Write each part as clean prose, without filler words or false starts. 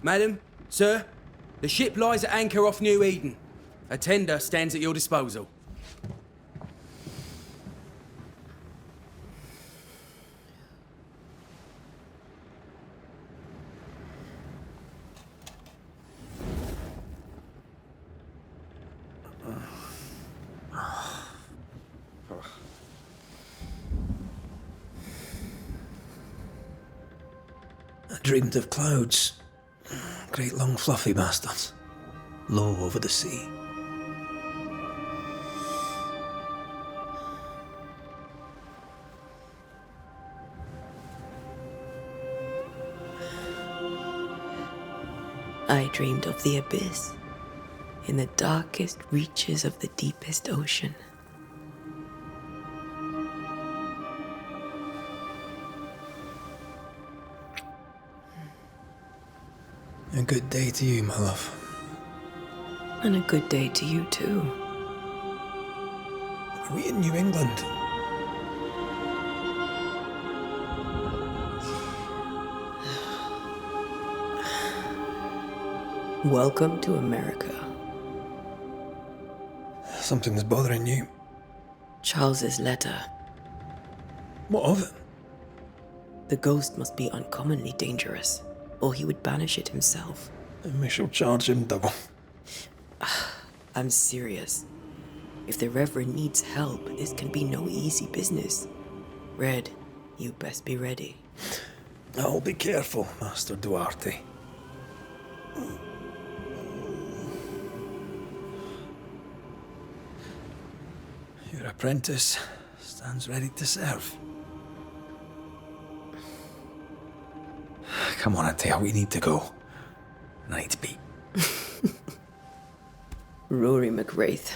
Madam, sir, the ship lies at anchor off New Eden. A tender stands at your disposal. I dreamed of clouds. Great long fluffy bastards. Low over the sea. I dreamed of the abyss, in the darkest reaches of the deepest ocean. A good day to you, my love. And a good day to you, too. Are we in New England? Welcome to America. Something's bothering you. Charles's letter. What of it? The ghost must be uncommonly dangerous, or he would banish it himself. And we shall charge him double. I'm serious. If the Reverend needs help, this can be no easy business. Red, you best be ready. I'll be careful, Master Duarte. Your apprentice stands ready to serve. Come on, Atea, we need to go. And I need to pee. Rory McWraith,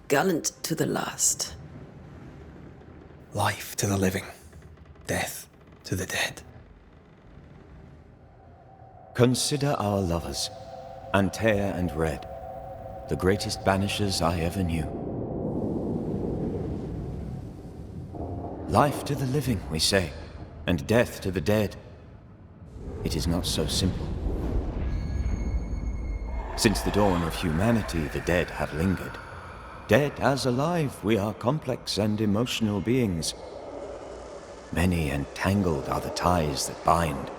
gallant to the last. Life to the living, death to the dead. Consider our lovers, Antea and Red, the greatest banishers I ever knew. Life to the living, we say, and death to the dead. It is not so simple. Since the dawn of humanity, the dead have lingered. Dead as alive, we are complex and emotional beings. Many and tangled are the ties that bind.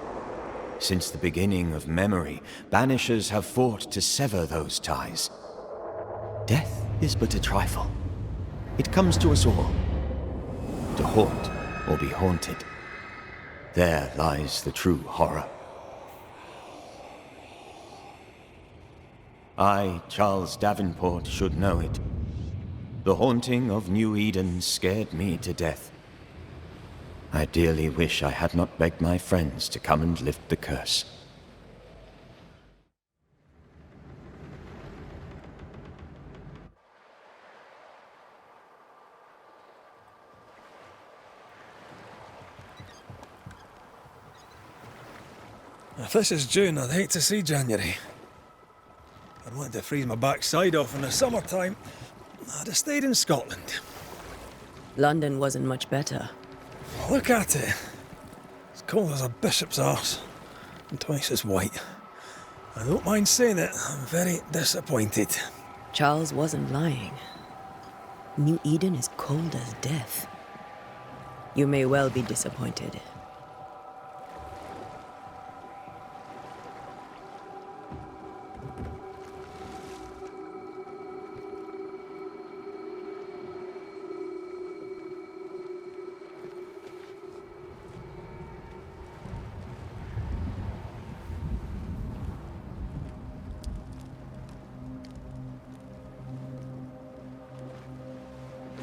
Since the beginning of memory, banishers have fought to sever those ties. Death is but a trifle. It comes to us all. To haunt or be haunted. There lies the true horror. I, Charles Davenport, should know it. The haunting of New Eden scared me to death. I dearly wish I had not begged my friends to come and lift the curse. If this is June, I'd hate to see January. I'd wanted to freeze my backside off in the summertime. I'd have stayed in Scotland. London wasn't much better. Look at it. As cold as a bishop's arse. And twice as white. I don't mind saying it, I'm very disappointed. Charles wasn't lying. New Eden is cold as death. You may well be disappointed.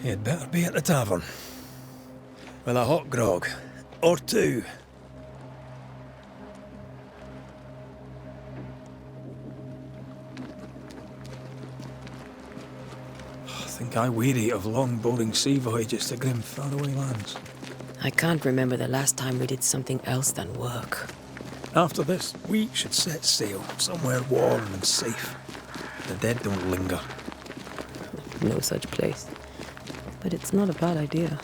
You'd better be at the tavern. With a hot grog. Or two. I think I weary of long, boring sea voyages to grim, faraway lands. I can't remember the last time we did something else than work. After this, we should set sail somewhere warm and safe. The dead don't linger. No such place. But it's not a bad idea.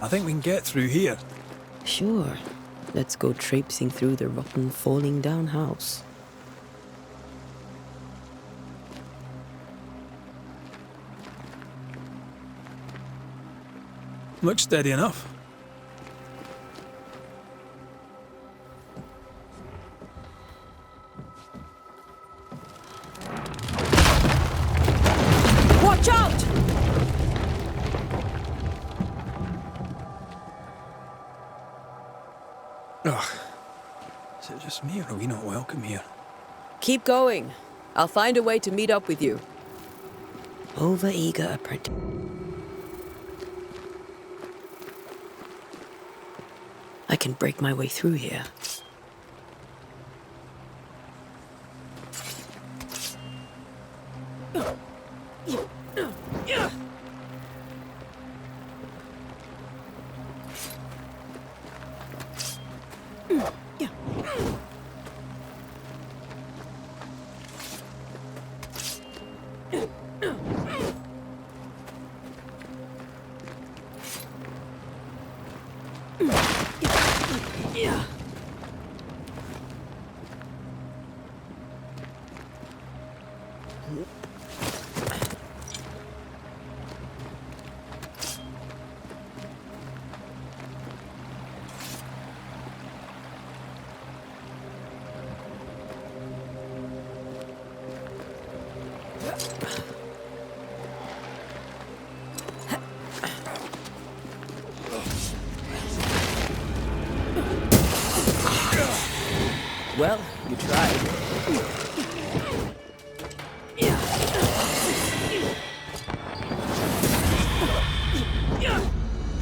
I think we can get through here. Sure. Let's go traipsing through the rotten, falling down house. Looks steady enough. Watch out! Ugh. Is it just me or are we not welcome here? Keep going. I'll find a way to meet up with you. Over-eager apprentice. I can break my way through here. Well, you tried.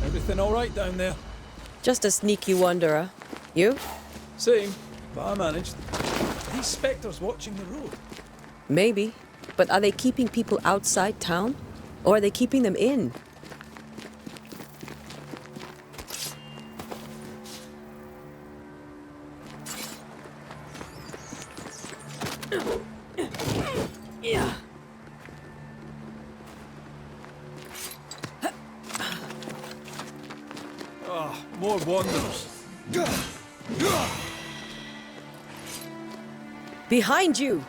Everything all right down there? Just a sneaky wanderer. You? Same, but I managed. These spectres watching the road. Maybe. But are they keeping people outside town? Or are they keeping them in? More wanderers. Behind you!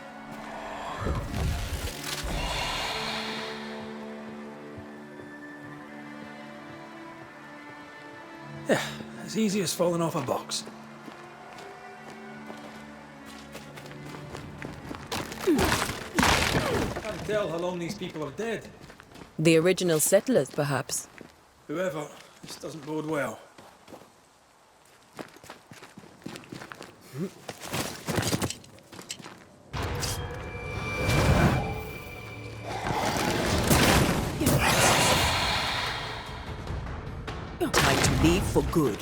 Yeah, as easy as falling off a box. Can't tell how long these people are dead. The original settlers, perhaps. Whoever, this doesn't bode well. Time to leave for good.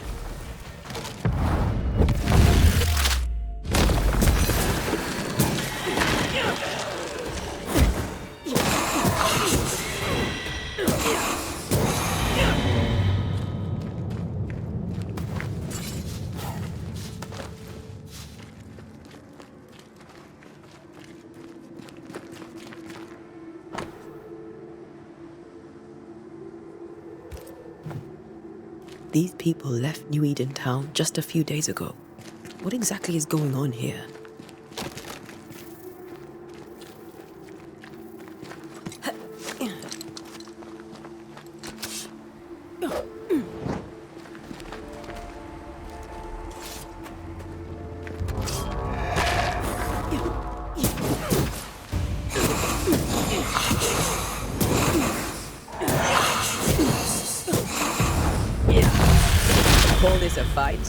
These people left New Eden Town just a few days ago. What exactly is going on here? Call this a fight?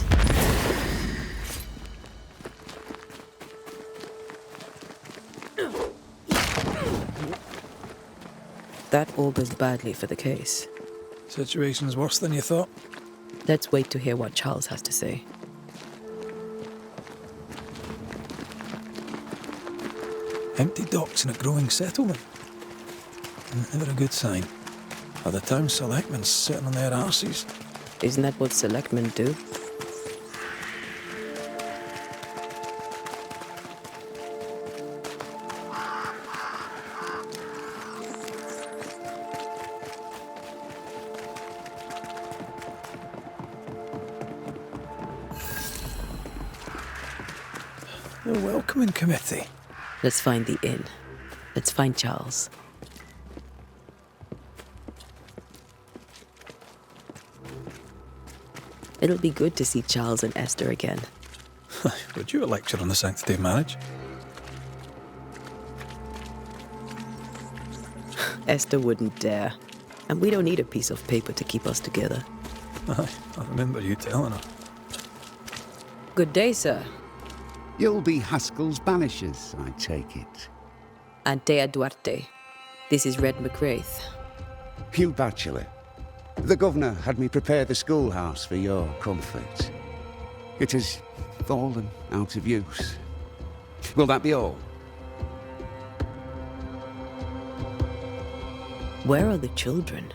That augurs badly for the case. Situation's worse than you thought. Let's wait to hear what Charles has to say. Empty docks in a growing settlement. Never a good sign. Are the town selectmen sitting on their arses? Isn't that what selectmen do? The welcoming committee. Let's find the inn. Let's find Charles. It'll be good to see Charles and Esther again. Would you a lecture on the sanctity of marriage? Esther wouldn't dare. And we don't need a piece of paper to keep us together. Aye, I remember you telling her. Good day, sir. You'll be Haskell's Banishers, I take it. Antea Duarte. This is Red McWraith. Hugh Bachelor. The governor had me prepare the schoolhouse for your comfort. It has fallen out of use. Will that be all? Where are the children?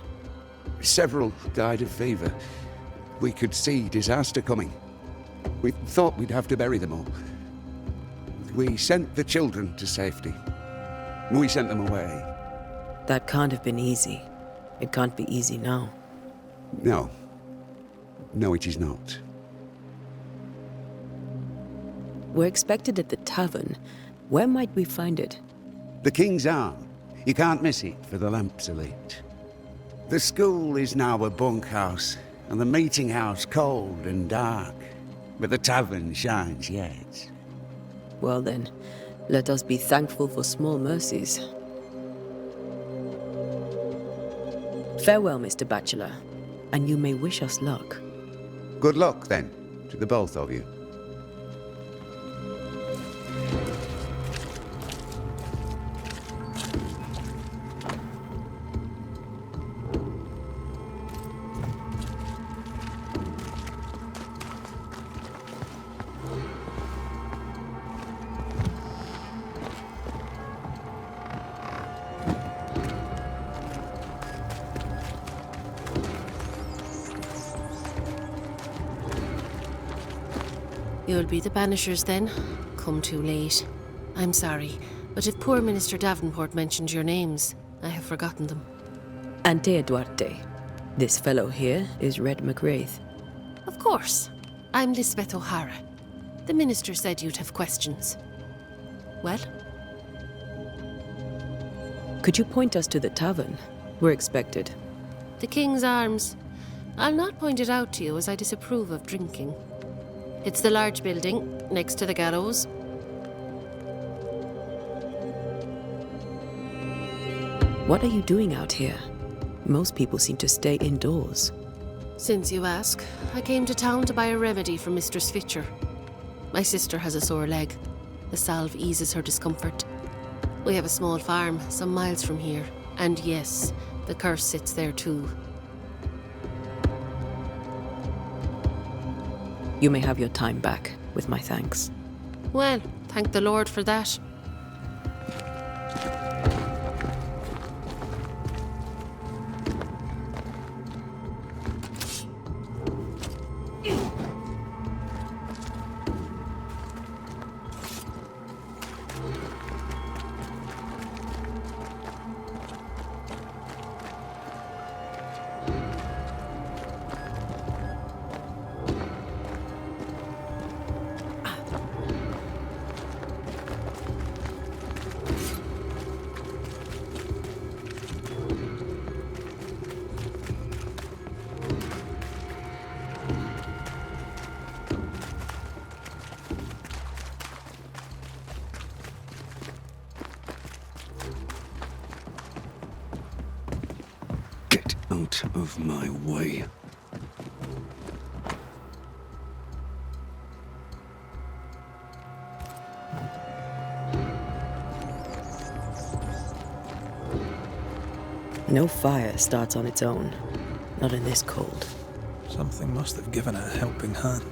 Several died of fever. We could see disaster coming. We thought we'd have to bury them all. We sent the children to safety. We sent them away. That can't have been easy. It can't be easy now. No. No, it is not. We're expected at the tavern. Where might we find it? The King's Arm. You can't miss it, for the lamps are lit. The school is now a bunkhouse, and the meeting house cold and dark. But the tavern shines yet. Well then, let us be thankful for small mercies. Farewell, Mr. Bachelor, and you may wish us luck. Good luck, then, to the both of you. You'll be the Banishers then? Come too late. I'm sorry, but if poor Minister Davenport mentioned your names, I have forgotten them. Antea Duarte. This fellow here is Red McWraith. Of course. I'm Lisbeth O'Hara. The minister said you'd have questions. Well? Could you point us to the tavern? We're expected. The King's Arms. I'll not point it out to you as I disapprove of drinking. It's the large building, next to the gallows. What are you doing out here? Most people seem to stay indoors. Since you ask, I came to town to buy a remedy for Mistress Fitcher. My sister has a sore leg. The salve eases her discomfort. We have a small farm, some miles from here. And yes, the curse sits there too. You may have your time back, with my thanks. Well, thank the Lord for that. Get out of my way. No fire starts on its own. Not in this cold. Something must have given it a helping hand.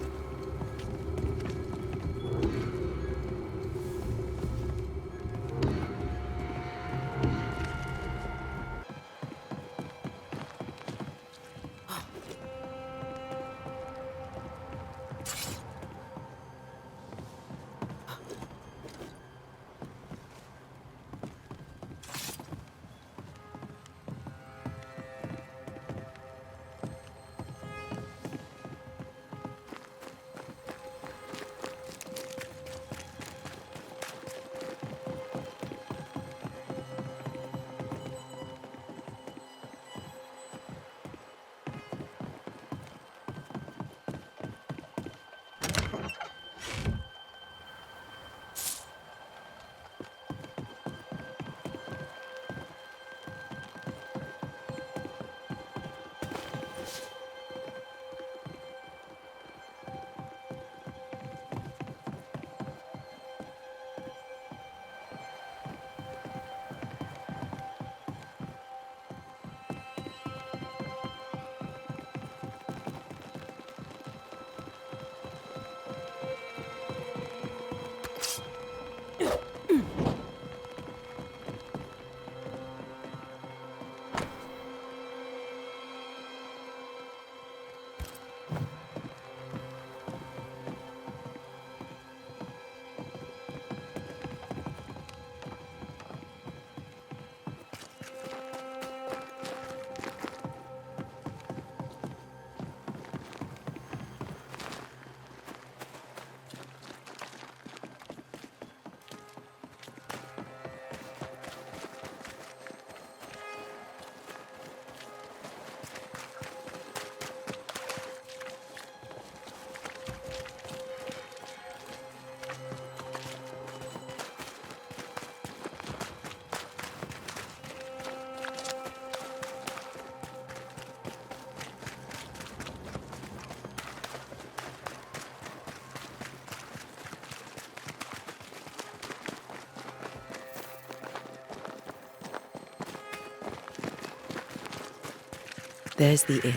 There's the inn.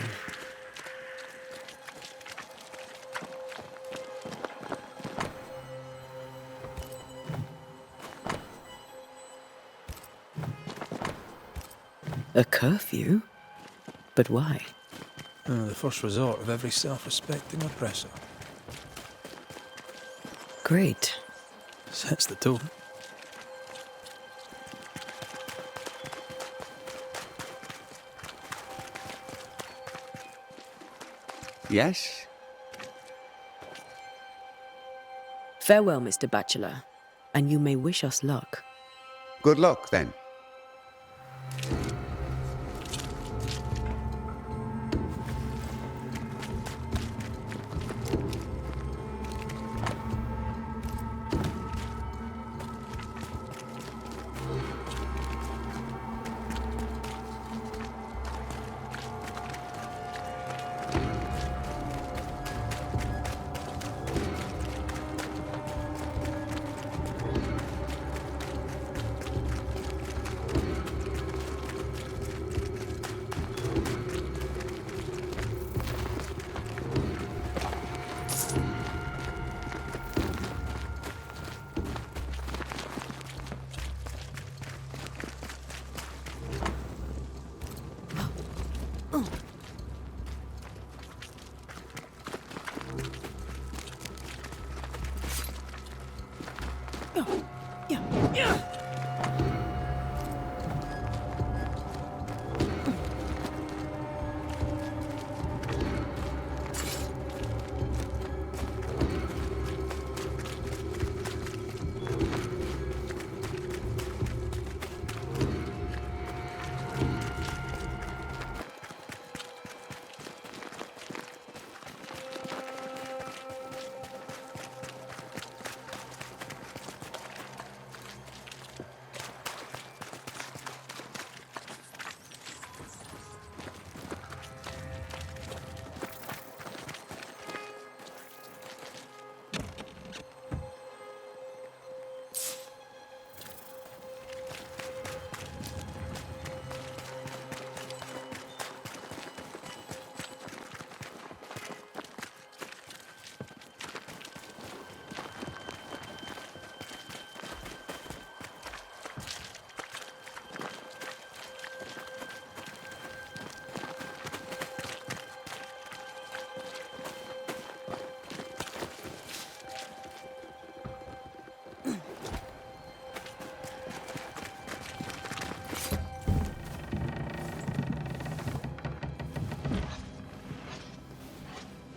A curfew? But why? The first resort of every self-respecting oppressor. Great. Sets the tone. Yes? Farewell, Mr. Bachelor, and you may wish us luck. Good luck, then.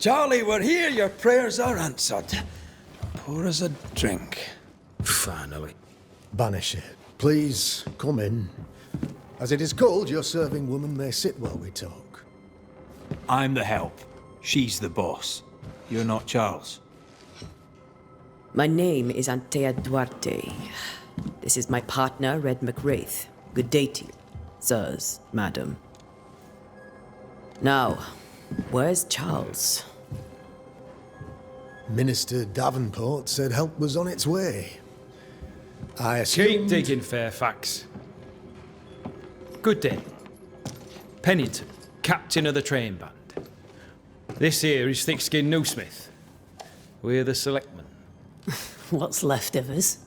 Charlie, we're here. Your prayers are answered. Pour us a drink. Finally. Banisher, please come in. As it is called, your serving woman may sit while we talk. I'm the help. She's the boss. You're not Charles. My name is Antea Duarte. This is my partner, Red McWraith. Good day to you, sirs, madam. Now, where's Charles? Minister Davenport said help was on its way. I Keep assumed... digging, Fairfax. Good day. Pennington, captain of the train band. This here is Thickskin Newsmith. We're the selectmen. What's left of us?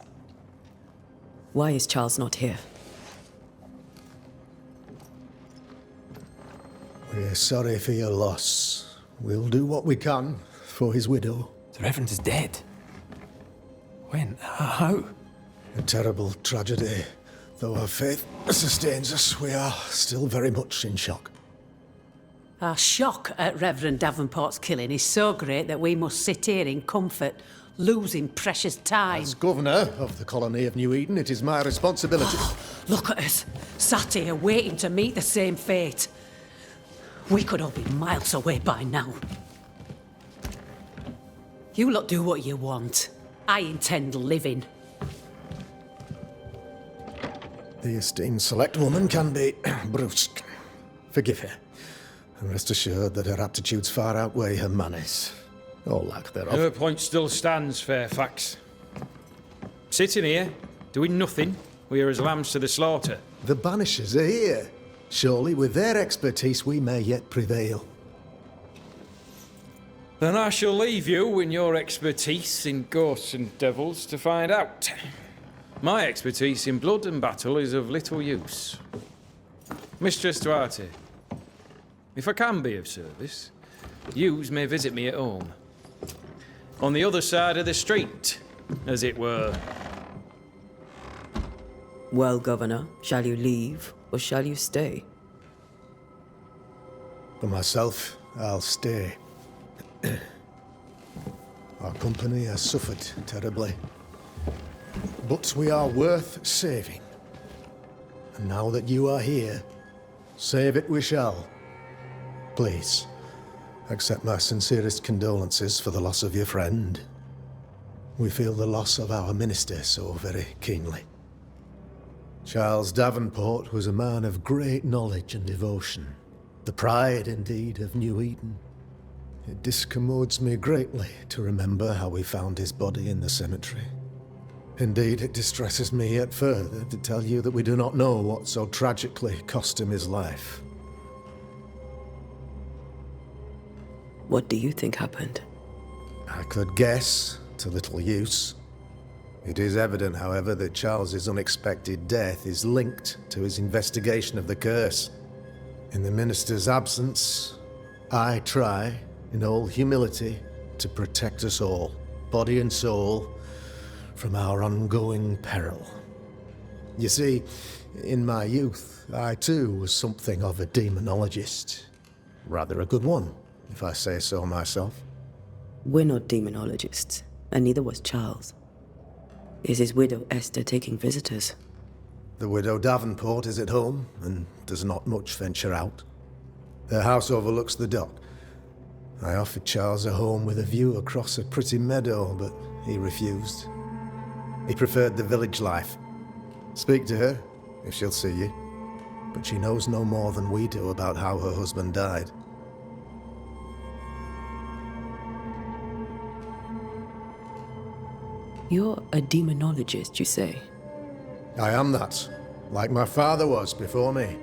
Why is Charles not here? We're sorry for your loss. We'll do what we can for his widow. The Reverend is dead. When? How? A terrible tragedy. Though our faith sustains us, we are still very much in shock. Our shock at Reverend Davenport's killing is so great that we must sit here in comfort, losing precious time. As governor of the colony of New Eden, it is my responsibility. Look at us, sat here waiting to meet the same fate. We could all be miles away by now. You lot do what you want. I intend living. The esteemed select woman can be brusque. Forgive her. And rest assured that her aptitudes far outweigh her manners. Or lack thereof. Her point still stands, Fairfax. Sitting here, doing nothing, we are as lambs to the slaughter. The Banishers are here. Surely with their expertise we may yet prevail. Then I shall leave you and your expertise in ghosts and devils to find out. My expertise in blood and battle is of little use. Mistress Duarte, if I can be of service, yous may visit me at home. On the other side of the street, as it were. Well, Governor, shall you leave or shall you stay? For myself, I'll stay. Our company has suffered terribly. But we are worth saving. And now that you are here, save it we shall. Please, accept my sincerest condolences for the loss of your friend. We feel the loss of our minister so very keenly. Charles Davenport was a man of great knowledge and devotion. The pride, indeed, of New Eden. It discommodes me greatly to remember how we found his body in the cemetery. Indeed, it distresses me yet further to tell you that we do not know what so tragically cost him his life. What do you think happened? I could guess, to little use. It is evident, however, that Charles's unexpected death is linked to his investigation of the curse. In the minister's absence, I try, in all humility, to protect us all, body and soul, from our ongoing peril. You see, in my youth, I too was something of a demonologist. Rather a good one, if I say so myself. We're not demonologists, and neither was Charles. Is his widow Esther taking visitors? The widow Davenport is at home, and does not much venture out. Their house overlooks the dock. I offered Charles a home with a view across a pretty meadow, but he refused. He preferred the village life. Speak to her, if she'll see you. But she knows no more than we do about how her husband died. You're a demonologist, you say? I am that, like my father was before me.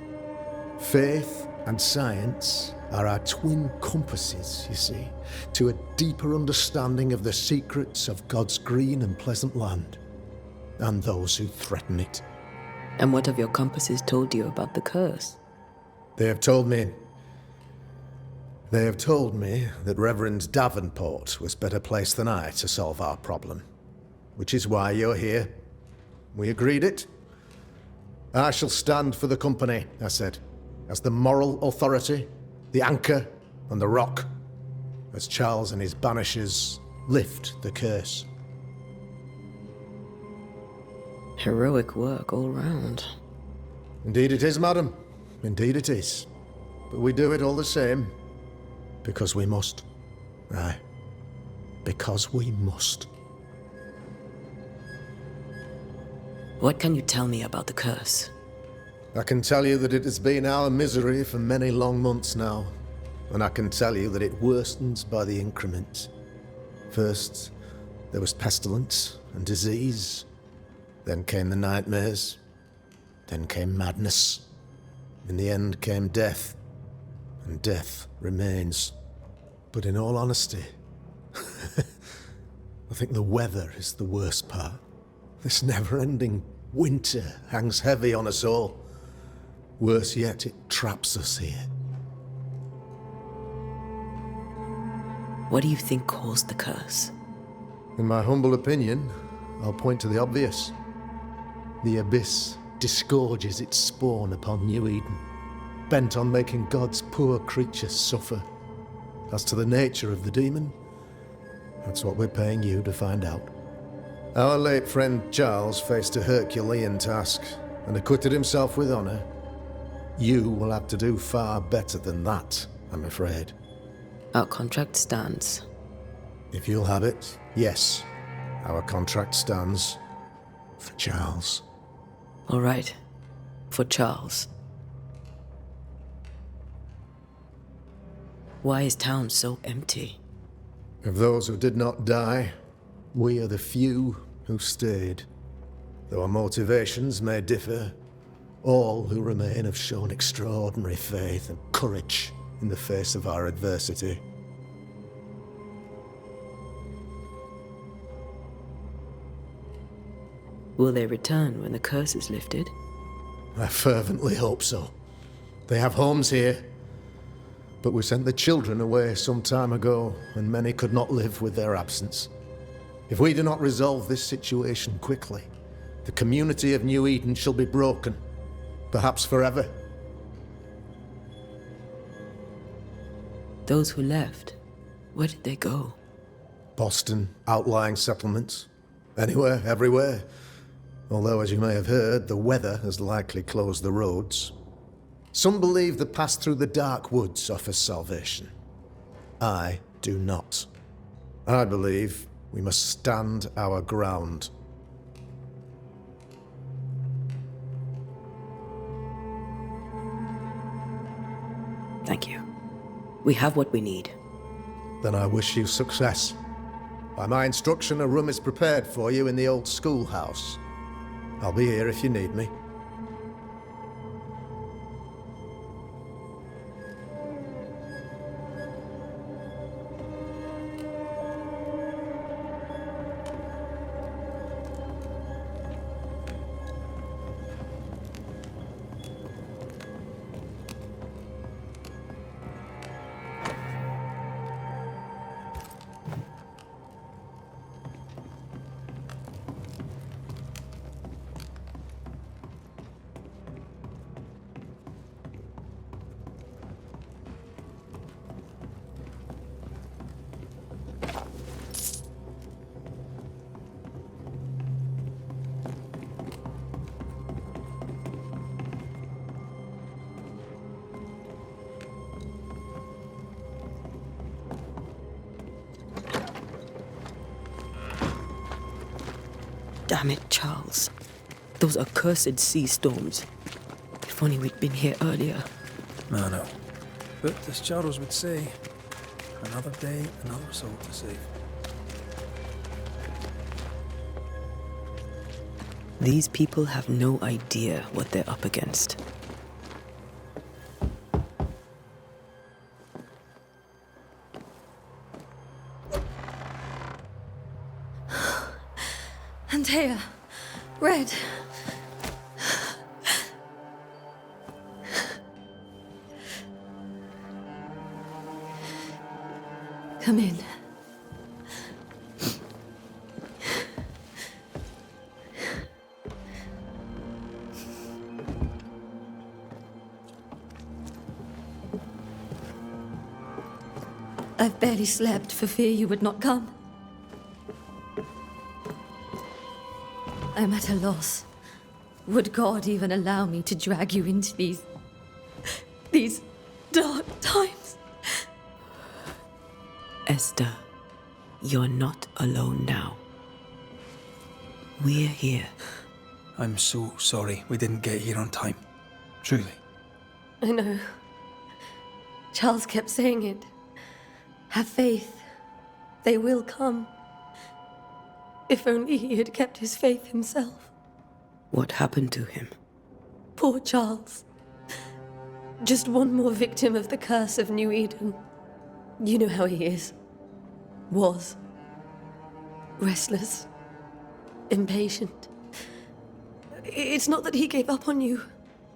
Faith and science are our twin compasses, you see, to a deeper understanding of the secrets of God's green and pleasant land, and those who threaten it. And what have your compasses told you about the curse? They have told me that Reverend Davenport was better placed than I to solve our problem. Which is why you're here. We agreed it. I shall stand for the company, I said, as the moral authority, the anchor, and the rock, as Charles and his Banishers lift the curse. Heroic work all round. Indeed it is, madam. Indeed it is. But we do it all the same. Because we must. Aye. Because we must. What can you tell me about the curse? I can tell you that it has been our misery for many long months now, and I can tell you that it worsens by the increment. First, there was pestilence and disease. Then came the nightmares. Then came madness. In the end came death. And death remains. But in all honesty, I think the weather is the worst part. This never-ending winter hangs heavy on us all. Worse yet, it traps us here. What do you think caused the curse? In my humble opinion, I'll point to the obvious. The abyss disgorges its spawn upon New Eden, bent on making God's poor creatures suffer. As to the nature of the demon, that's what we're paying you to find out. Our late friend Charles faced a Herculean task and acquitted himself with honor. You will have to do far better than that, I'm afraid. Our contract stands. If you'll have it, yes. Our contract stands for Charles. All right. For Charles. Why is town so empty? Of those who did not die, we are the few who stayed. Though our motivations may differ, all who remain have shown extraordinary faith and courage in the face of our adversity. Will they return when the curse is lifted? I fervently hope so. They have homes here, but we sent the children away some time ago, and many could not live with their absence. If we do not resolve this situation quickly, the community of New Eden shall be broken, perhaps forever. Those who left, where did they go? Boston, outlying settlements, anywhere, everywhere. Although, as you may have heard, the weather has likely closed the roads. Some believe the path through the dark woods offers salvation. I do not. I believe we must stand our ground. Thank you. We have what we need. Then I wish you success. By my instruction, a room is prepared for you in the old schoolhouse. I'll be here if you need me. Damn it, Charles. Those accursed sea storms. If only we'd been here earlier. I know. But as Charles would say, another day, another soul to save. These people have no idea what they're up against. Antea, Red. Come in. I've barely slept for fear you would not come. I'm at a loss. Would God even allow me to drag you into these dark times? Esther, you're not alone now. We're here. I'm so sorry we didn't get here on time. Truly. I know. Charles kept saying it. Have faith. They will come. If only he had kept his faith himself. What happened to him? Poor Charles. Just one more victim of the curse of New Eden. You know how he is. Was. Restless. Impatient. It's not that he gave up on you,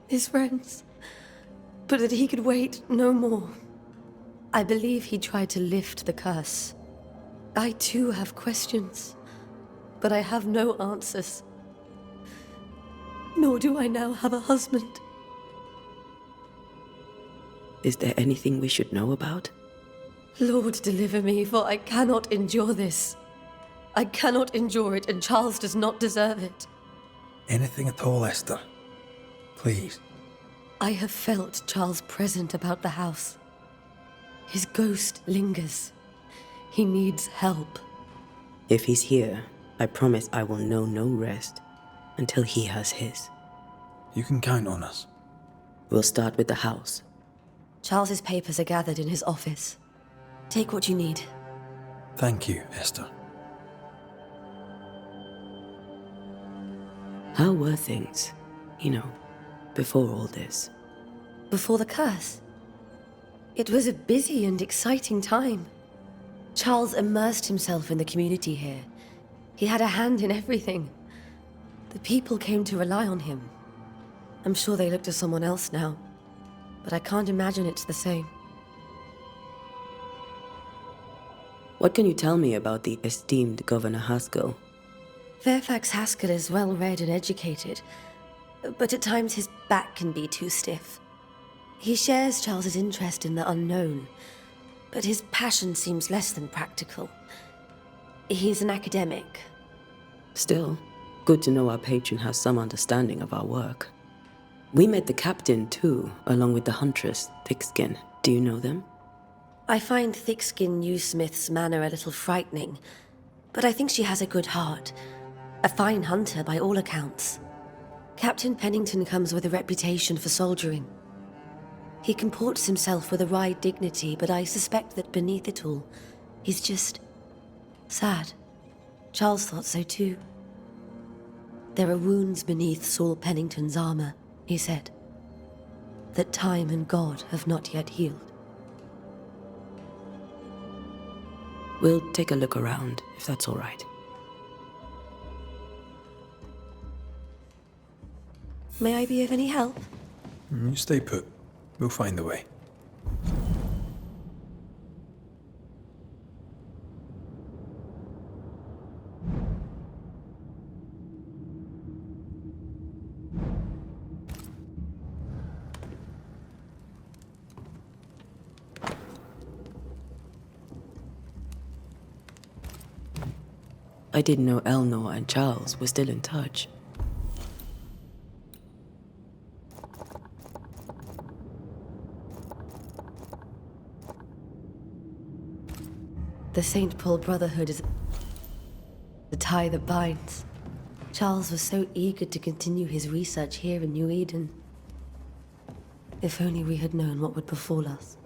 his friends, but that he could wait no more. I believe he tried to lift the curse. I too have questions, but I have no answers. Nor do I now have a husband. Is there anything we should know about? Lord, deliver me, for I cannot endure this. I cannot endure it, and Charles does not deserve it. Anything at all, Esther. Please. I have felt Charles present about the house. His ghost lingers. He needs help. If he's here, I promise I will know no rest until he has his. You can count on us. We'll start with the house. Charles's papers are gathered in his office. Take what you need. Thank you, Esther. How were things, before all this? Before the curse? It was a busy and exciting time. Charles immersed himself in the community here. He had a hand in everything. The people came to rely on him. I'm sure they look to someone else now, but I can't imagine it's the same. What can you tell me about the esteemed Governor Haskell? Fairfax Haskell is well read and educated, but at times his back can be too stiff. He shares Charles's interest in the unknown, but his passion seems less than practical. He's an academic. Still, good to know our patron has some understanding of our work. We met the captain too, along with the huntress, Thickskin. Do you know them? I find Thickskin Newsmith's manner a little frightening, but I think she has a good heart. A fine hunter by all accounts. Captain Pennington comes with a reputation for soldiering. He comports himself with a wry dignity, but I suspect that beneath it all, he's just sad. Charles thought so too. There are wounds beneath Saul Pennington's armor, he said, that time and God have not yet healed. We'll take a look around, if that's all right. May I be of any help? You stay put. We'll find a way. I didn't know Eleanor and Charles were still in touch. The St. Paul Brotherhood is the tie that binds. Charles was so eager to continue his research here in New Eden. If only we had known what would befall us.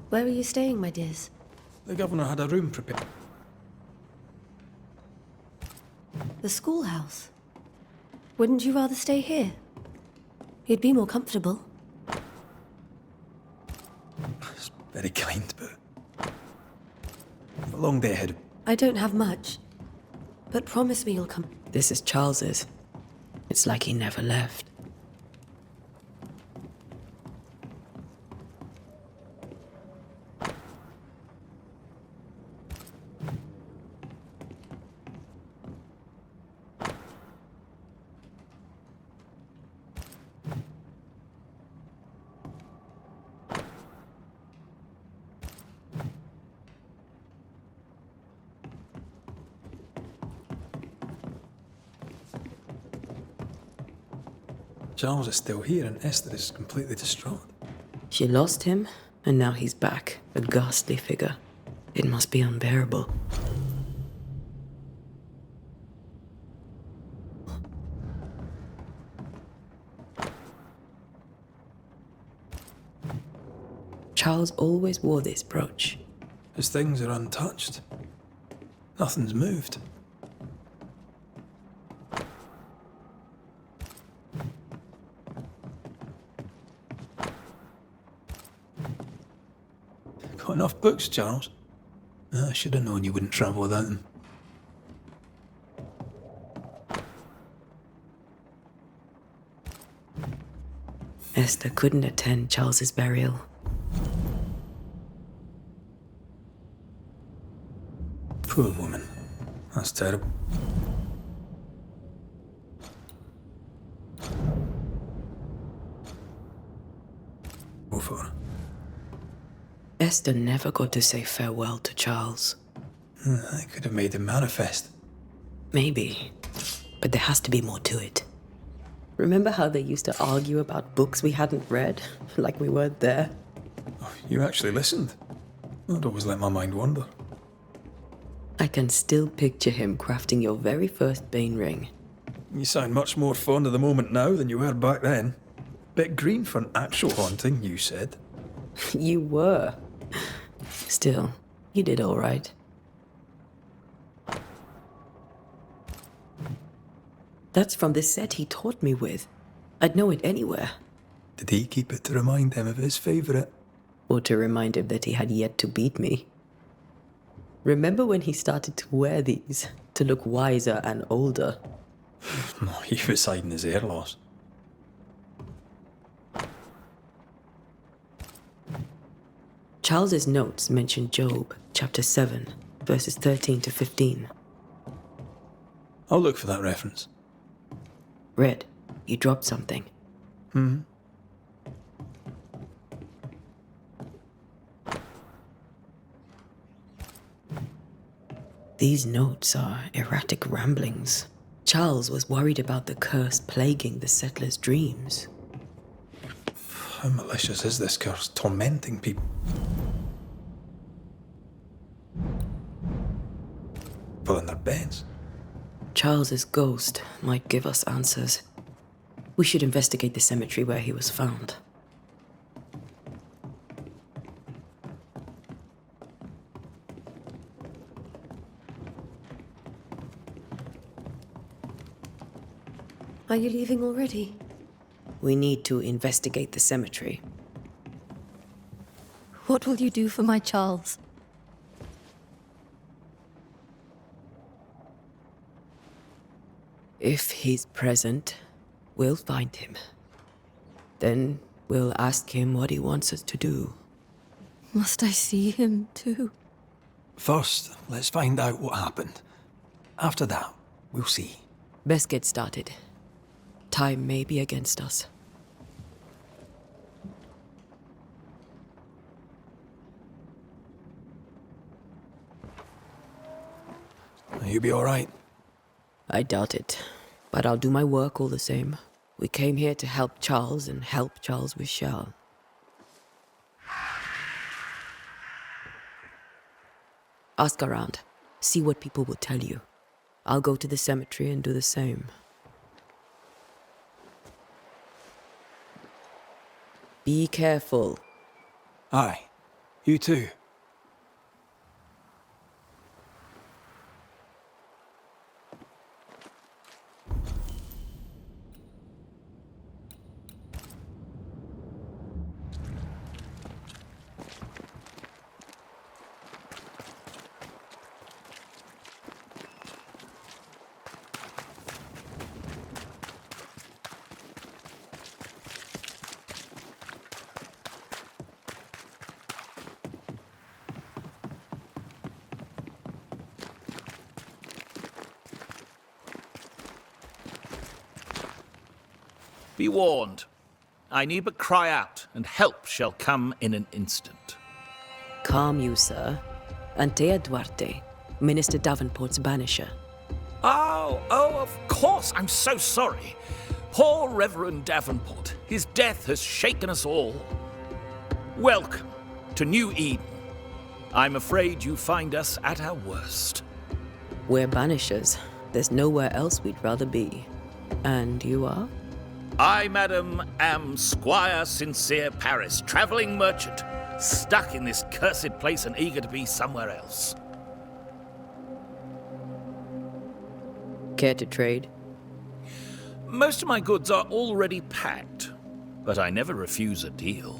Where are you staying, my dears? The governor had a room prepared. The schoolhouse. Wouldn't you rather stay here? You'd be more comfortable. It's very kind, but a long day ahead. I don't have much, but promise me you'll come. This is Charles's. It's like he never left. Charles is still here and Esther is completely distraught. She lost him, and now he's back, a ghastly figure. It must be unbearable. Charles always wore this brooch. His things are untouched. Nothing's moved. Got enough books, Charles? I should have known you wouldn't travel without them. Esther couldn't attend Charles's burial. Poor woman. That's terrible. Go for her. Esther never got to say farewell to Charles. I could have made him manifest. Maybe, but there has to be more to it. Remember how they used to argue about books we hadn't read, like we weren't there? Oh, you actually listened. I'd always let my mind wander. I can still picture him crafting your very first Bane ring. You sound much more fond of the moment now than you were back then. Bit green for an actual haunting, you said. You were. Still, you did all right. That's from the set he taught me with. I'd know it anywhere. Did he keep it to remind him of his favourite? Or to remind him that he had yet to beat me. Remember when he started to wear these to look wiser and older? No, he was hiding his hair loss. Charles's notes mention Job, chapter 7, verses 13 to 15. I'll look for that reference. Red, you dropped something. These notes are erratic ramblings. Charles was worried about the curse plaguing the settlers' dreams. How malicious is this curse, tormenting people? People in their beds. Charles's ghost might give us answers. We should investigate the cemetery where he was found. Are you leaving already? We need to investigate the cemetery. What will you do for my Charles? If he's present, we'll find him. Then we'll ask him what he wants us to do. Must I see him too? First, let's find out what happened. After that, we'll see. Best get started. Time may be against us. You'll be all right. I doubt it, but I'll do my work all the same. We came here to help Charles, and help Charles we shall. Ask around. See what people will tell you. I'll go to the cemetery and do the same. Be careful. Aye. You too. Be warned. I need but cry out, and help shall come in an instant. Calm you, sir. Antea Duarte, Minister Davenport's banisher. Oh, of course. I'm so sorry. Poor Reverend Davenport. His death has shaken us all. Welcome to New Eden. I'm afraid you find us at our worst. We're banishers. There's nowhere else we'd rather be. And you are? I, madam, am Squire Sincere Paris, travelling merchant, stuck in this cursed place and eager to be somewhere else. Care to trade? Most of my goods are already packed, but I never refuse a deal.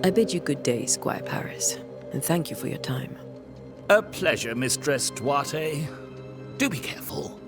I bid you good day, Squire Paris, and thank you for your time. A pleasure, Mistress Duarte. Do be careful.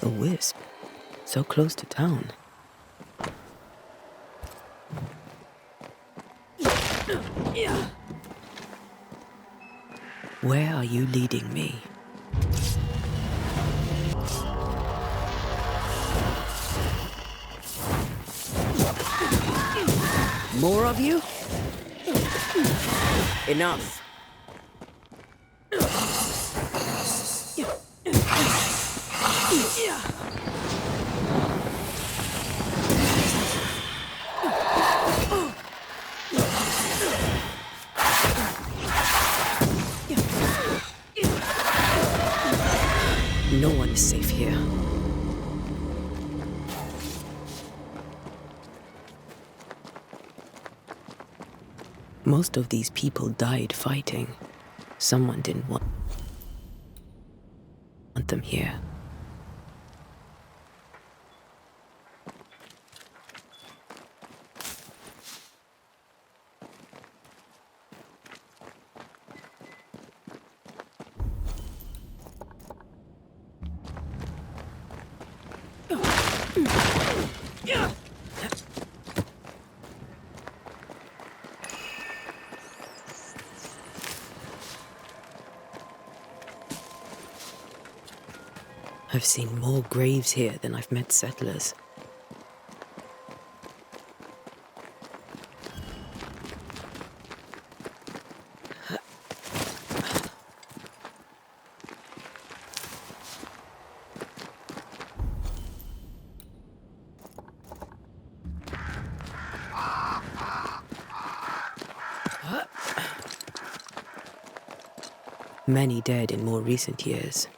A wisp, so close to town. Where are you leading me? More of you? Enough. No one is safe here. Most of these people died fighting. Someone didn't want them here. I've seen more graves here than I've met settlers. Many dead in more recent years.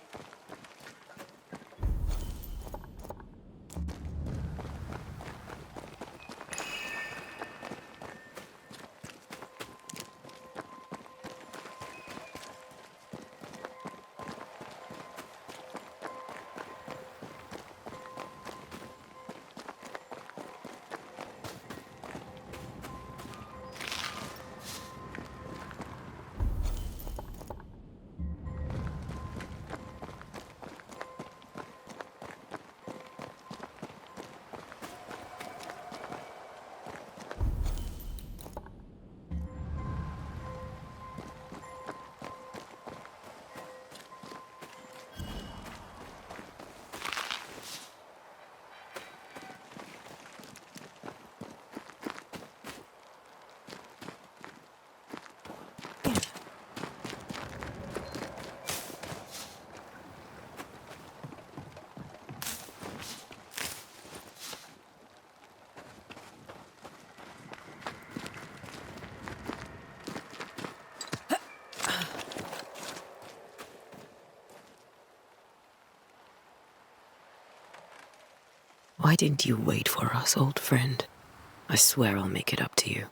Why didn't you wait for us, old friend? I swear I'll make it up to you.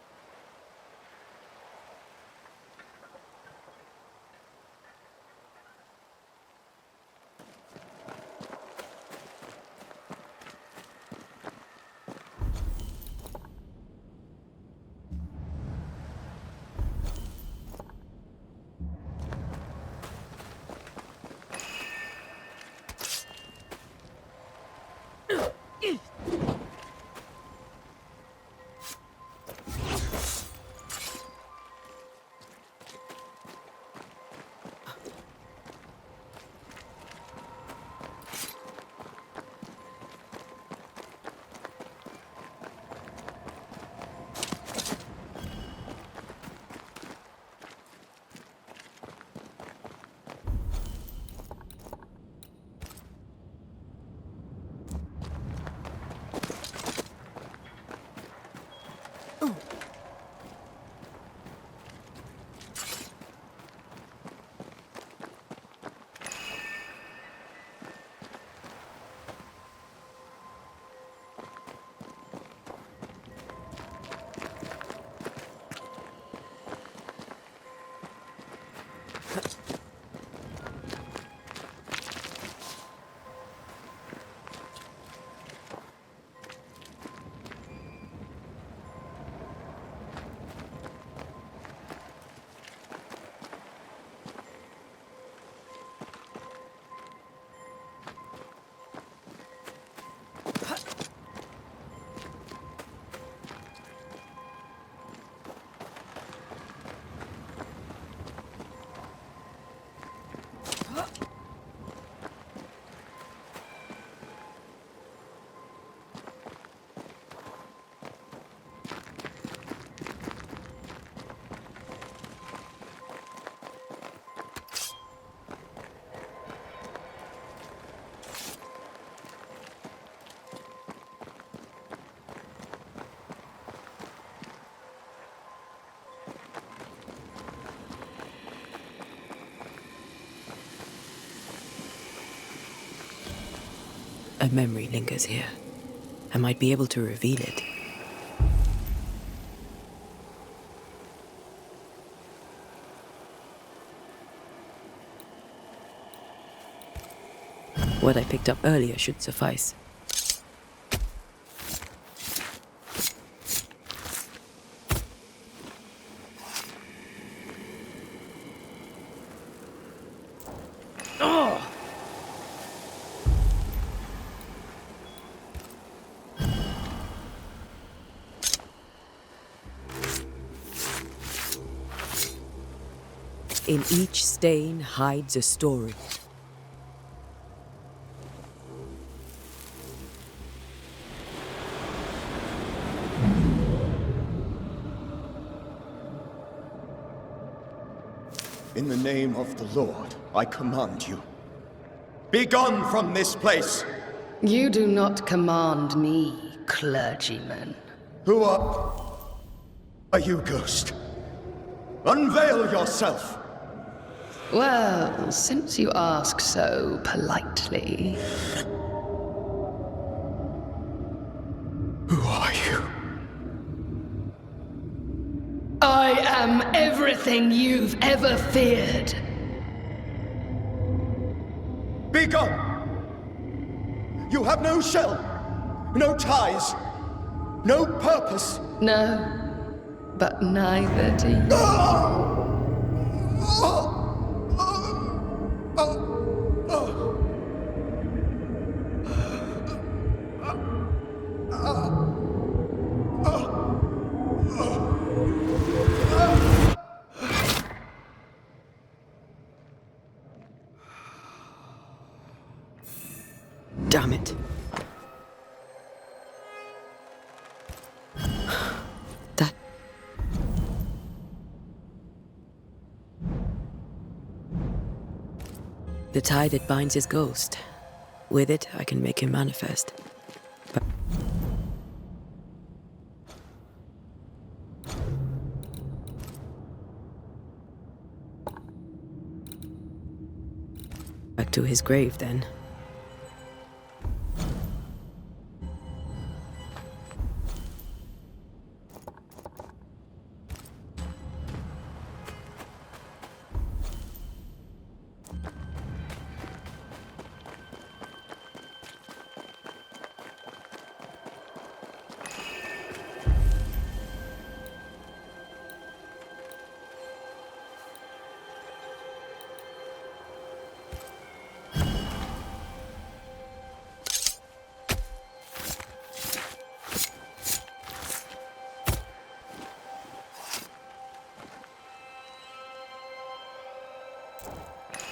A memory lingers here. I might be able to reveal it. What I picked up earlier should suffice. In each stain hides a story. In the name of the Lord, I command you. Be gone from this place! You do not command me, clergyman. Who are you, ghost? Unveil yourself! Well, since you ask so politely. Who are you? I am everything you've ever feared. Be gone! You have no shell, no ties, no purpose. No, but neither do you. Damn it. That... The tie that binds his ghost. With it, I can make him manifest. But... Back to his grave, then.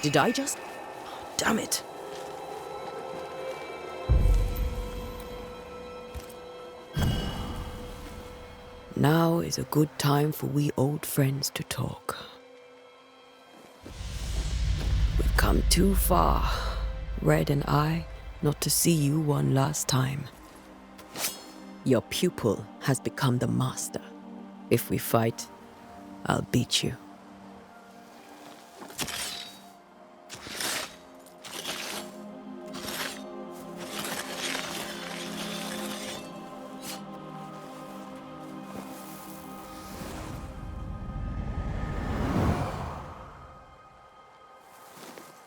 Did I just... Damn it. Now is a good time for we old friends to talk. We've come too far, Red and I, not to see you one last time. Your pupil has become the master. If we fight, I'll beat you.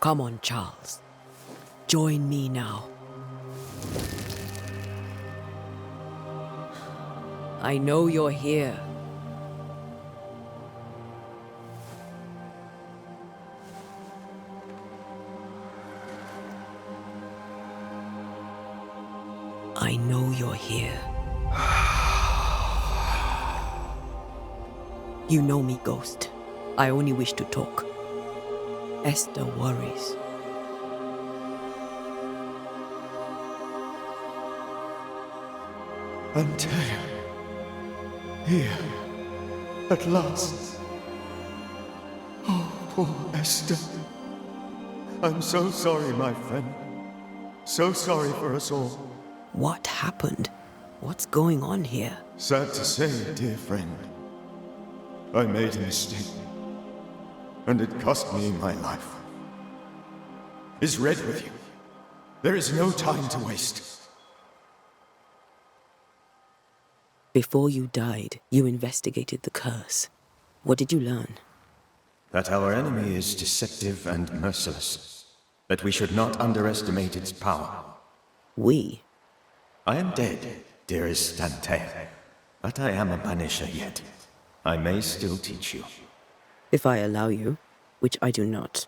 Come on, Charles. Join me now. I know you're here. I know you're here. You know me, Ghost. I only wish to talk. Esther worries. Antea. Here. At last. Oh, poor Esther. I'm so sorry, my friend. So sorry for us all. What happened? What's going on here? Sad to say, dear friend. I made a mistake. And it cost me my life. Is Red with you? There is no time to waste. Before you died, you investigated the curse. What did you learn? That our enemy is deceptive and merciless. That we should not underestimate its power. We? I am dead, dearest Antea. But I am a Banisher yet. I may still teach you. If I allow you, which I do not.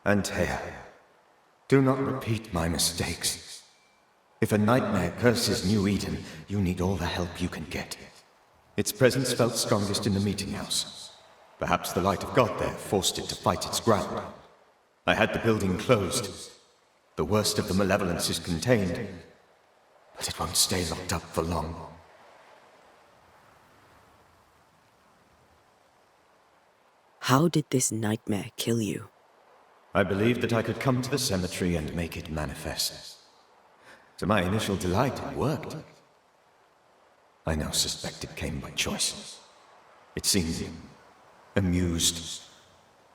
Antea, do not repeat my mistakes. If a nightmare curses New Eden, you need all the help you can get. Its presence felt strongest in the meeting house. Perhaps the light of God there forced it to fight its ground. I had the building closed. The worst of the malevolence is contained, but it won't stay locked up for long. How did this nightmare kill you? I believed that I could come to the cemetery and make it manifest. To my initial delight, it worked. I now suspect it came by choice. It seemed amused,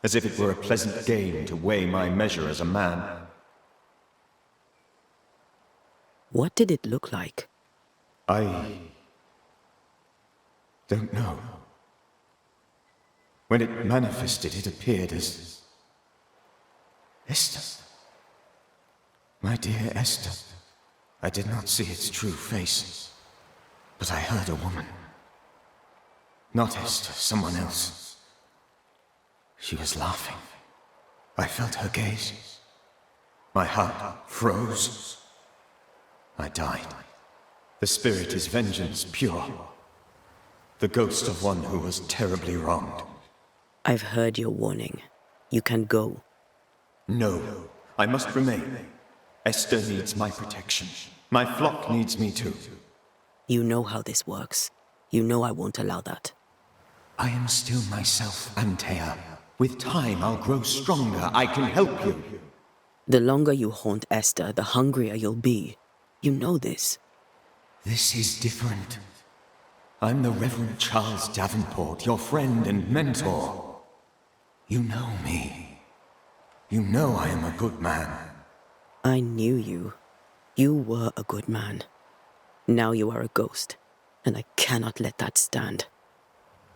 as if it were a pleasant game to weigh my measure as a man. What did it look like? I don't know. When it manifested, it appeared as Esther. My dear Esther. I did not see its true face, but I heard a woman. Not Esther, someone else. She was laughing. I felt her gaze. My heart froze. I died. The spirit is vengeance pure. The ghost of one who was terribly wronged. I've heard your warning. You can go. No, I must remain. Esther needs my protection. My flock needs me too. You know how this works. You know I won't allow that. I am still myself, Antea. With time, I'll grow stronger. I can help you. The longer you haunt Esther, the hungrier you'll be. You know this. This is different. I'm the Reverend Charles Davenport, your friend and mentor. You know me. You know I am a good man. I knew you. You were a good man. Now you are a ghost, and I cannot let that stand.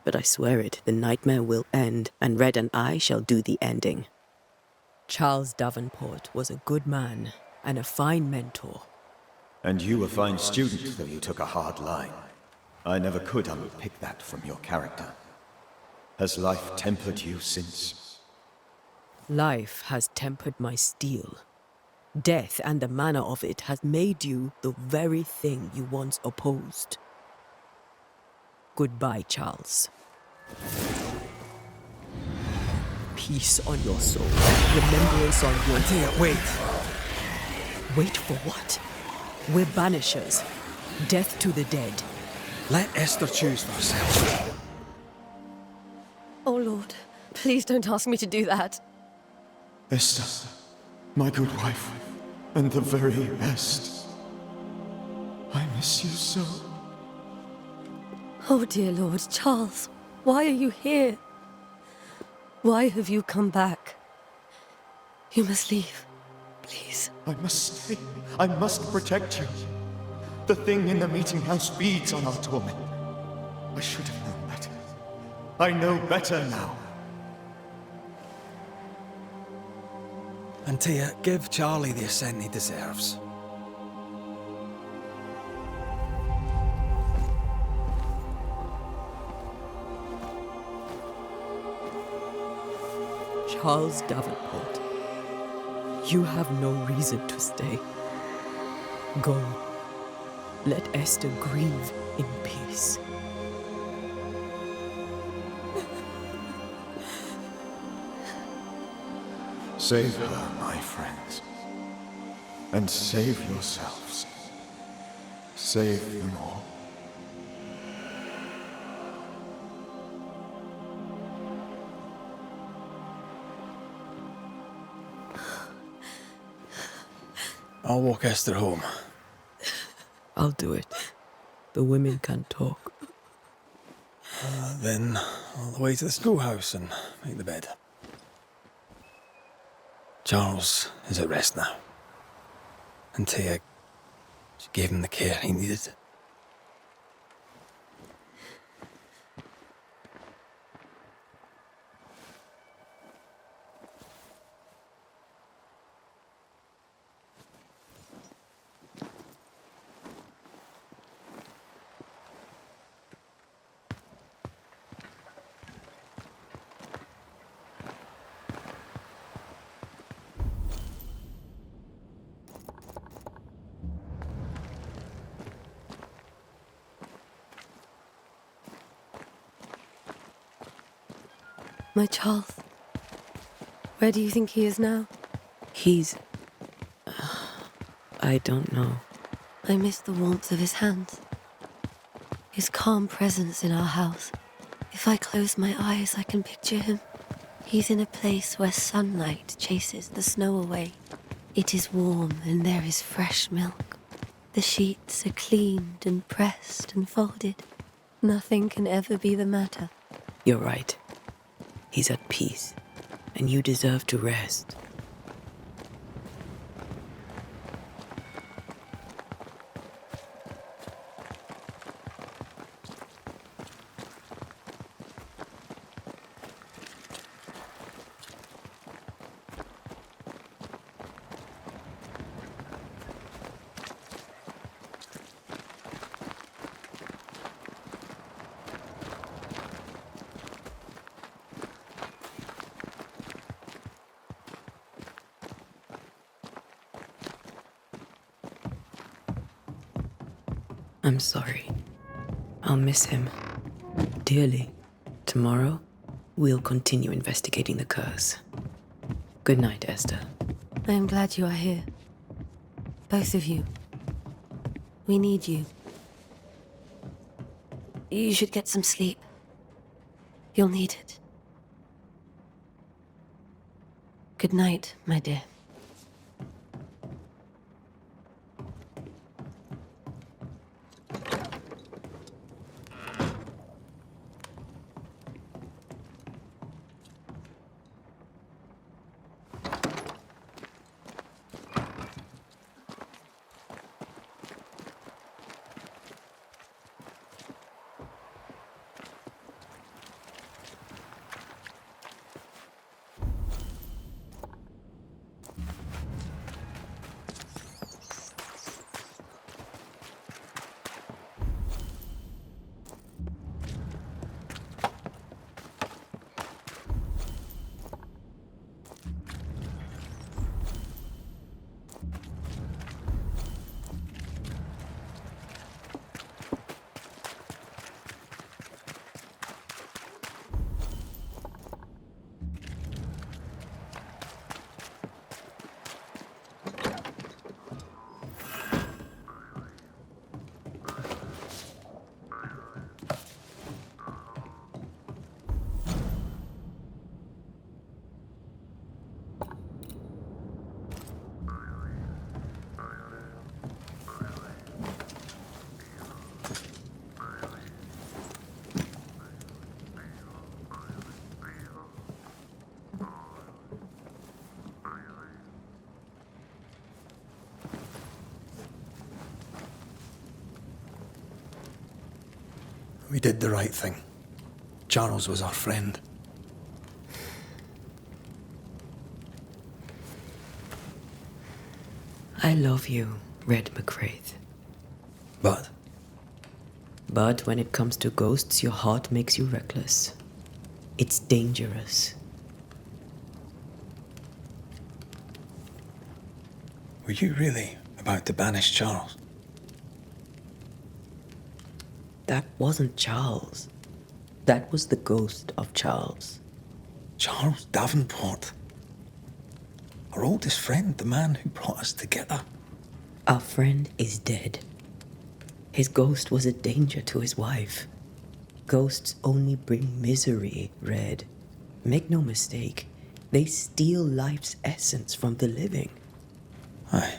But I swear it, the nightmare will end, and Red and I shall do the ending. Charles Davenport was a good man and a fine mentor. And you a fine student, though you took a hard line. I never could unpick that from your character. Has life tempered you since? Life has tempered my steel. Death and the manner of it has made you the very thing you once opposed. Goodbye, Charles. Peace on your soul. Remembrance on your... Antea, wait. Wait for what? We're banishers. Death to the dead. Let Esther choose for herself. Oh, Lord, please don't ask me to do that. Esther, my good wife, and the very best. I miss you so. Oh, dear Lord, Charles, why are you here? Why have you come back? You must leave, please. I must stay. I must protect you. The thing in the meeting house feeds on our torment. I should have known better. I know better now. Antea, give Charlie the ascent he deserves. Charles Davenport, you have no reason to stay. Go. Let Esther grieve in peace. Save her, my friends. And save yourselves. Save them all. I'll walk Esther home. I'll do it. The women can talk. Then all the way to the schoolhouse and make the bed. Charles is at rest now. Antea, she gave him the care he needed. My Charles, where do you think he is now? He's... I don't know. I miss the warmth of his hands. His calm presence in our house. If I close my eyes, I can picture him. He's in a place where sunlight chases the snow away. It is warm and there is fresh milk. The sheets are cleaned and pressed and folded. Nothing can ever be the matter. You're right. He's at peace. and you deserve to rest. I'm sorry. I'll miss him dearly. Tomorrow, we'll continue investigating the curse. Good night, Esther. I am glad you are here. Both of you. We need you. You should get some sleep. You'll need it. Good night, my dear. We did the right thing. Charles was our friend. I love you, Red McWraith. But? But when it comes to ghosts, your heart makes you reckless. It's dangerous. Were you really about to banish Charles? That wasn't Charles. That was the ghost of Charles. Charles Davenport. Our oldest friend, the man who brought us together. Our friend is dead. His ghost was a danger to his wife. Ghosts only bring misery, Red. Make no mistake, they steal life's essence from the living. Aye.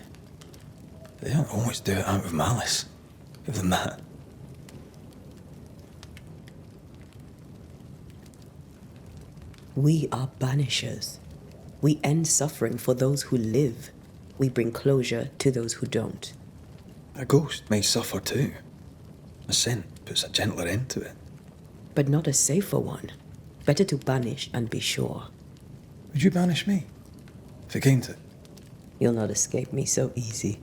They don't always do it out of malice. Give them that. We are banishers. We end suffering for those who live. We bring closure to those who don't. A ghost may suffer too. A sin puts a gentler end to it. But not a safer one. Better to banish and be sure. Would you banish me? If it came to it? You'll not escape me so easy.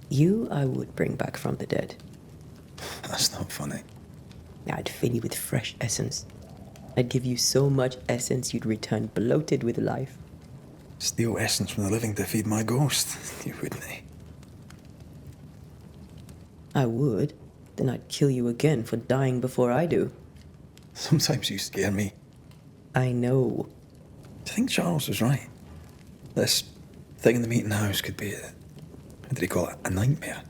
You I would bring back from the dead. That's not funny. I'd fill you with fresh essence. I'd give you so much essence you'd return bloated with life. Steal essence from the living to feed my ghost. You wouldn't, eh? I would. Then I'd kill you again for dying before I do. Sometimes you scare me. I know. Do you think Charles was right? This thing in the meeting house could be what did he call it? A nightmare?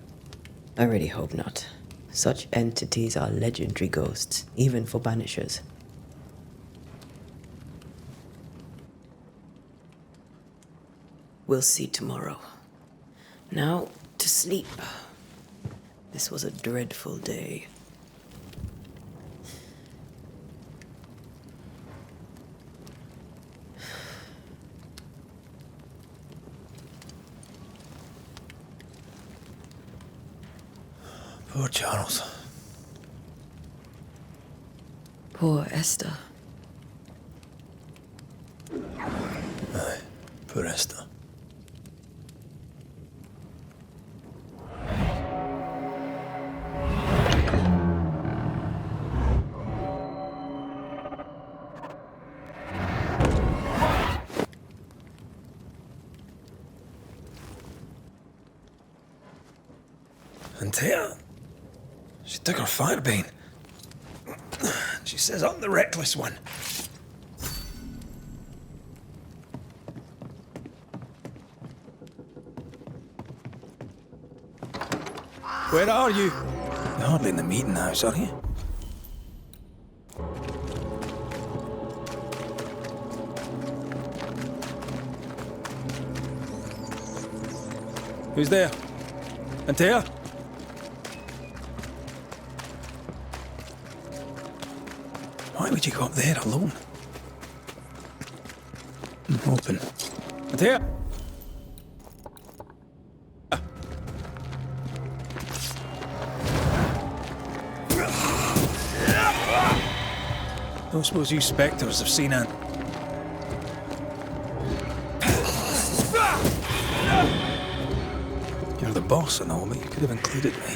I really hope not. Such entities are legendary ghosts, even for banishers. We'll see tomorrow. Now, to sleep. This was a dreadful day. Poor Charles. Poor Esther. Aye, poor Esther. And Tia, she took her firebane. She says I'm the reckless one. Where are you? You're hardly in the meeting house, are you? Who's there? Antea? Why would you go up there alone? Open. Antea? Don't suppose you spectres have seen Aunt. You're the boss and all, but you could have included me.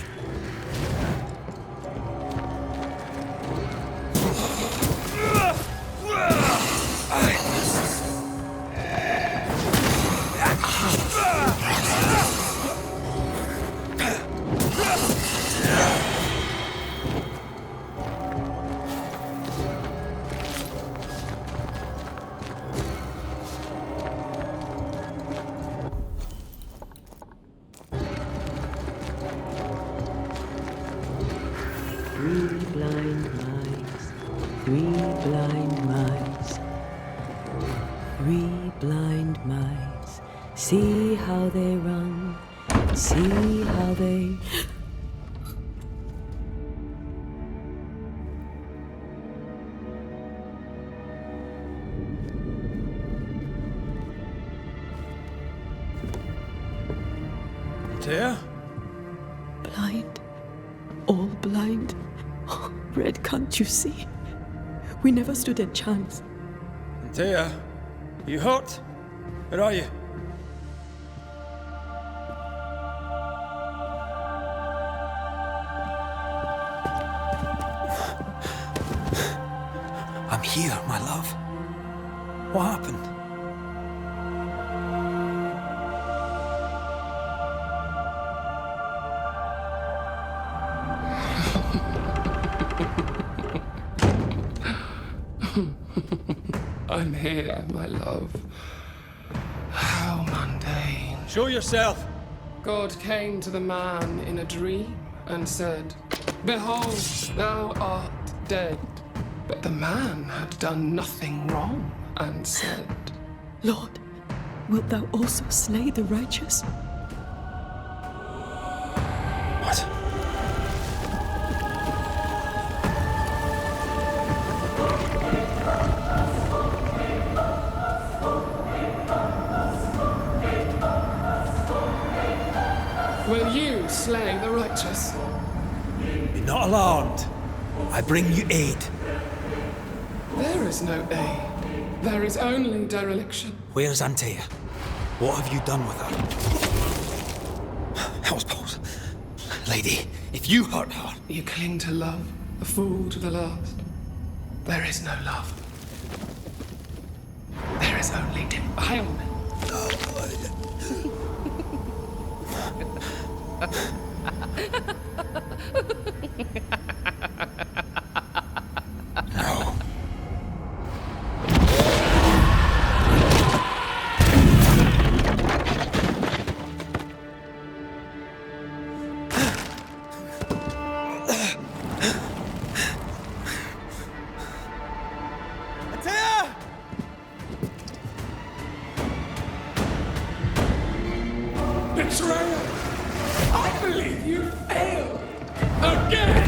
See how they run, see how they... Tia? Blind. All blind. Oh, Red, can't you see? We never stood a chance. Tia, you hurt? Where are you? I'm here, my love. What happened? I'm here, my love. How mundane. Show yourself! God came to the man in a dream and said, "Behold, thou art dead." But the man had done nothing wrong and said, Lord, wilt thou also slay the righteous? What? "Will you slay the righteous?" Be not alarmed. I bring you aid. There is no aid. There is only dereliction. Where's Antea? What have you done with her? Hell's balls. Lady, if you hurt her... You cling to love, a fool to the last. There is no love. There is only defilement. No. Betrayer! I believe you failed! Again!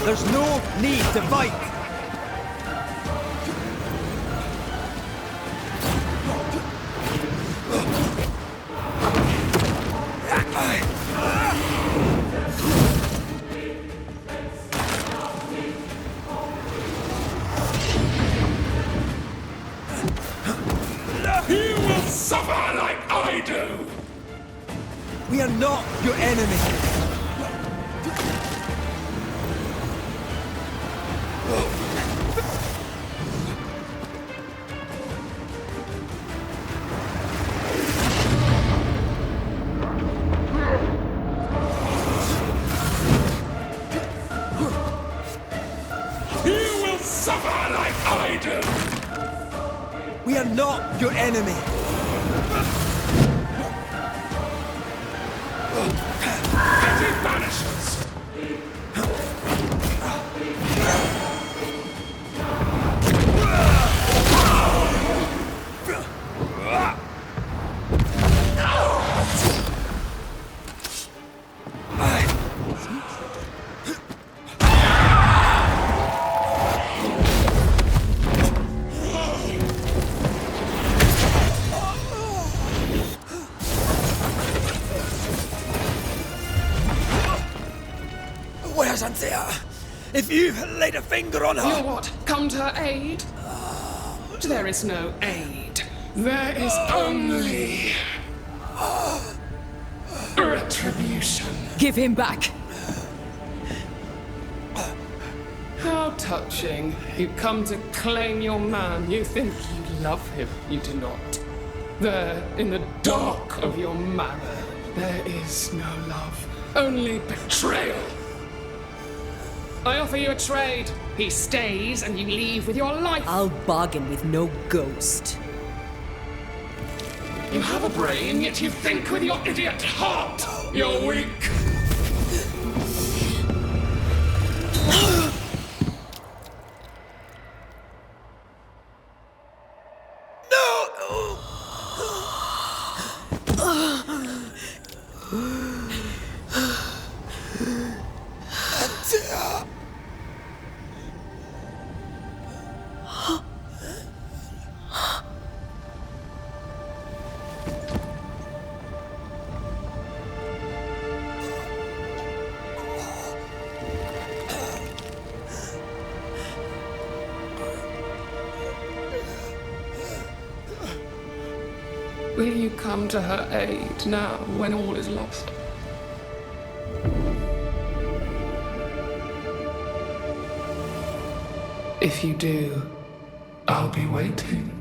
There's no need to fight. You will suffer like I do! We are not your enemy. You will suffer like I do! We are not your enemy. Petty banishers! Where's Anthea? If you've laid a finger on her... You what? Come to her aid? There is no aid. There is only... retribution. Give him back! How touching. You come to claim your man. You think you love him. You do not. There, in the dark of your marrow, there is no love. Only betrayal. I offer you a trade. He stays and you leave with your life. I'll bargain with no ghost. You have a brain, yet you think with your idiot heart. You're weak. Will you come to her aid now, when all is lost? If you do, I'll be waiting.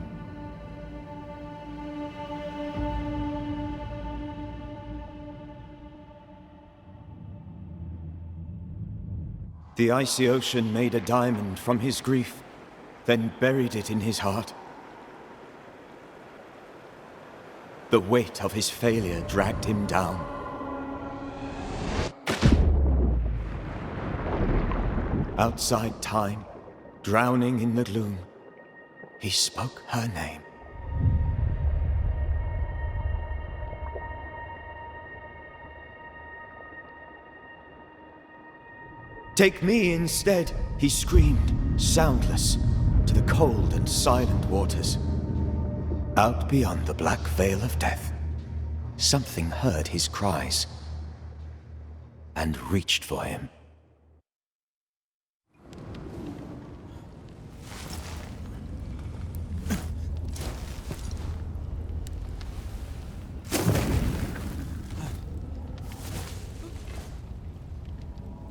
The icy ocean made a diamond from his grief, then buried it in his heart. The weight of his failure dragged him down. Outside time, drowning in the gloom, he spoke her name. Take me instead, he screamed, soundless, to the cold and silent waters. Out beyond the black veil of death, something heard his cries and reached for him.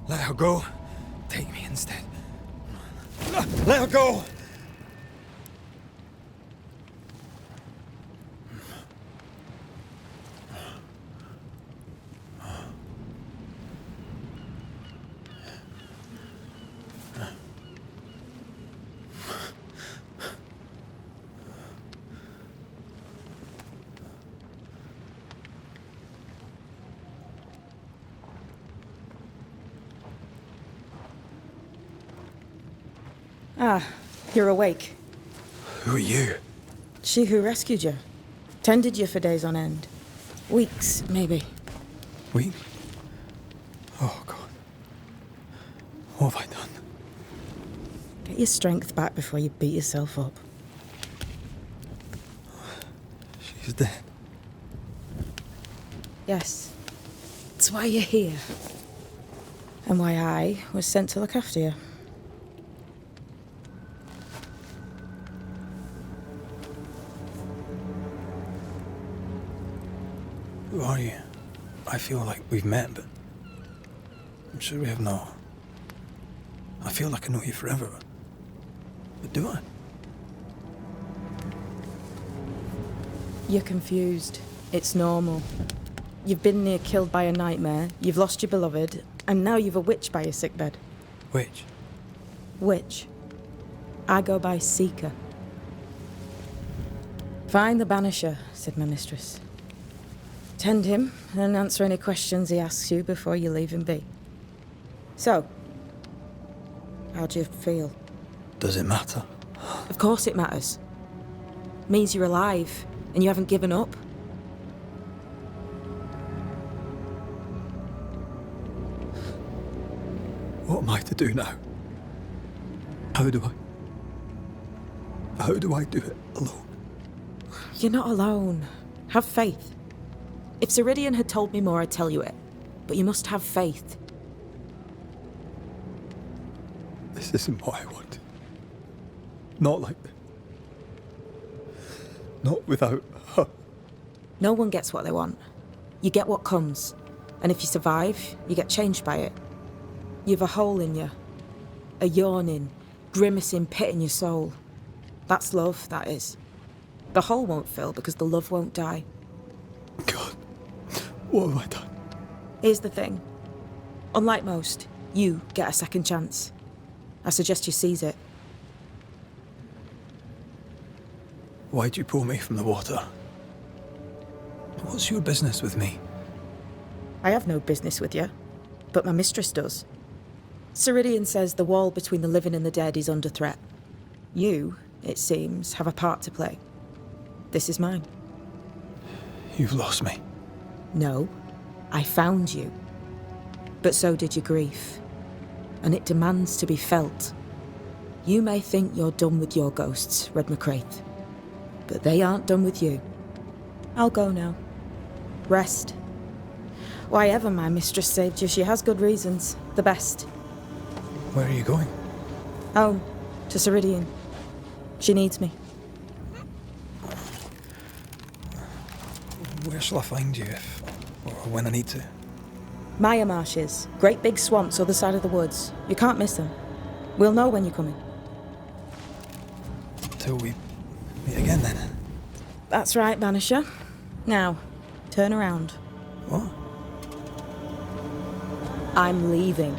Let her go. Take me instead. Let her go! Ah, you're awake. Who are you? She who rescued you. Tended you for days on end. Weeks, maybe. Weak? Oh, God. What have I done? Get your strength back before you beat yourself up. She's dead. Yes. That's why you're here. And why I was sent to look after you. Who are you? I feel like we've met, but I'm sure we have not. I feel like I know you forever, but do I? You're confused. It's normal. You've been near killed by a nightmare, you've lost your beloved, and now you've a witch by your sickbed. Witch? Witch. I go by Seeker. Find the Banisher, said my mistress. Tend him, and answer any questions he asks you before you leave him be. So, how do you feel? Does it matter? Of course it matters. Means you're alive, and you haven't given up. What am I to do now? How do I do it alone? You're not alone. Have faith. If Ceridian had told me more, I'd tell you it. But you must have faith. This isn't what I want. Not like this. Not without her. No one gets what they want. You get what comes. And if you survive, you get changed by it. You've a hole in you. A yawning, grimacing pit in your soul. That's love, that is. The hole won't fill because the love won't die. God, what have I done? Here's the thing. Unlike most, you get a second chance. I suggest you seize it. Why'd you pull me from the water? What's your business with me? I have no business with you, but my mistress does. Ceridian says the wall between the living and the dead is under threat. You, it seems, have a part to play. This is mine. You've lost me. No, I found you. But so did your grief. And it demands to be felt. You may think you're done with your ghosts, Red McCraith. But they aren't done with you. I'll go now. Rest. Why ever my mistress saved you, she has good reasons. The best. Where are you going? Home. To Ceridian. She needs me. Where shall I find you if, or when I need to? Maya Marshes. Great big swamps other side of the woods. You can't miss them. We'll know when you're coming. Till we meet again then. That's right, Banisher. Now, turn around. What? I'm leaving.